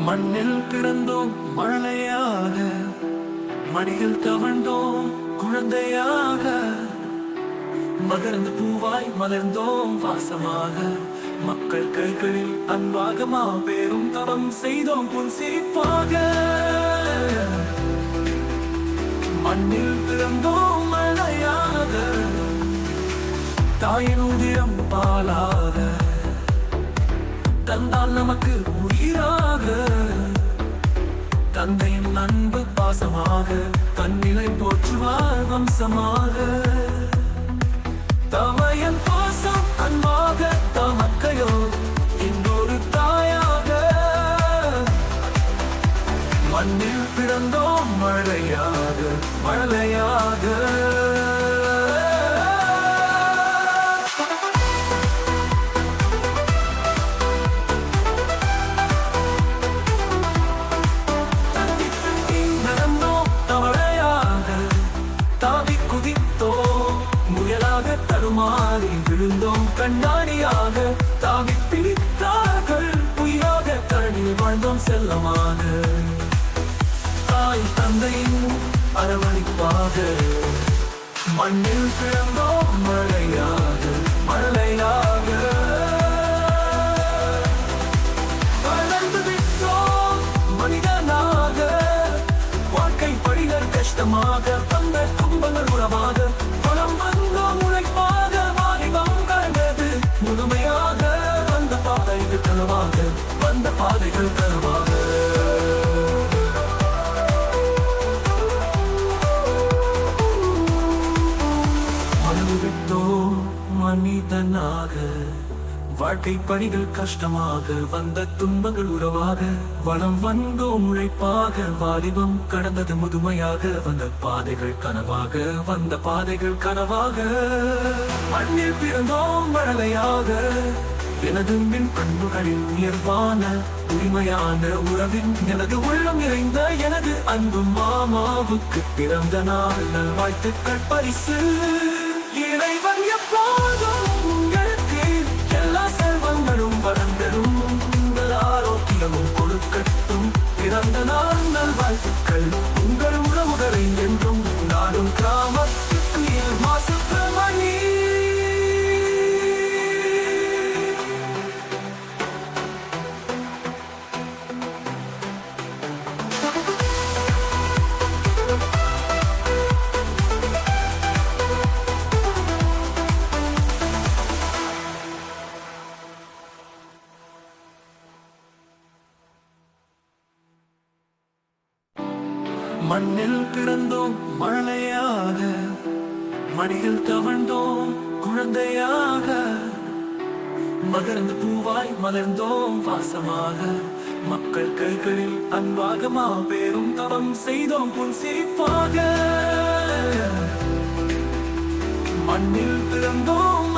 மண்ணில் பிறந்தோம் மழலையாக, மடியில் தவழ்ந்தோம் குழந்தையாக, மகரந்த பூவாய் மலர்ந்தோம் வாசமாக, மக்கள் கைகளில் அன்பாக மாபெரும் தவம் செய்தோம் புன் சிரிப்பாக. மண்ணில் பிறந்தோம் மழையாக, தாயின் உதிரம் பாலாக, தந்தால் நமக்கு உயிராக, தந்தையின் அன்பு பாசமாக, தன்னிலை போற்றுவார் வம்சமாக. தமையன் பாசம் அன்பாக, தமக்கையோ இன்னொரு தாயாக, மண்ணில் பிறந்தோம் மழையாக மழையாக. தடுமாறி விழுந்தோம் கண்ணாடியாக, தாவி பிடித்தார்கள் உயிராக, கண்ணில் வாழ்ந்தோம் செல்லமாக, தாய் தந்தையின் அரவணைப்பாக. மண்ணில் பிறந்தோம் மழையாக மழையாக. வளர்ந்து விட்டோம் மனிதனாக, வாழ்க்கை படிகள் கஷ்டமாக, வந்த துன்பங்கள் உறவாக, பலம் வந்தோம் உழைப்பாக, வாலிபம் கண்டது முழுமையாக, வந்த பாதைகள் கனவாக, வந்த பாதைகள் கனவாக. மறுவிட்டோம் மனிதனாக, வாழ்க்கை பணிகள் கஷ்டமாக, வந்த துன்பங்கள் உறவாக, வளம் வந்தோம் உழைப்பாக, வாலிபம் கடந்தது முதுமையாக, வந்த பாதைகள் கனவாக, வந்த பாதைகள் கனவாக. மண்ணில் பிறந்தோம் மழலையாக, எனது மின் பண்புகளின் உயர்வான உரிமையான உறவின் எனது உள்ளம் நிறைந்த எனது அன்பு மாமாவுக்கு பிறந்த நாள் நல்வாழ்த்துக்கள் பரிசு. இறைவன் எப்போதும் உங்களுக்கு எல்லா செல்வங்களும் வளங்களும் உங்கள் ஆரோக்கியமும் கொடுக்கட்டும். பிறந்த நாள் நல்வாழ்த்துக்கள் உங்கள் உறவுகளை என்றும் நாடும் கிராமத்துக்கு மாசு பிரமணி. மண்ணில் பிறந்தோம் மழையாக, மடியில் தவழ்ந்தோம் குழந்தையாக, மகரந்த பூவாய் மலர்ந்தோம் வாசமாக, மக்கள் கைகளில் அன்பாக மாபெரும் தவம் செய்தோம் புன் சிரிப்பாக. மண்ணில் பிறந்தோம்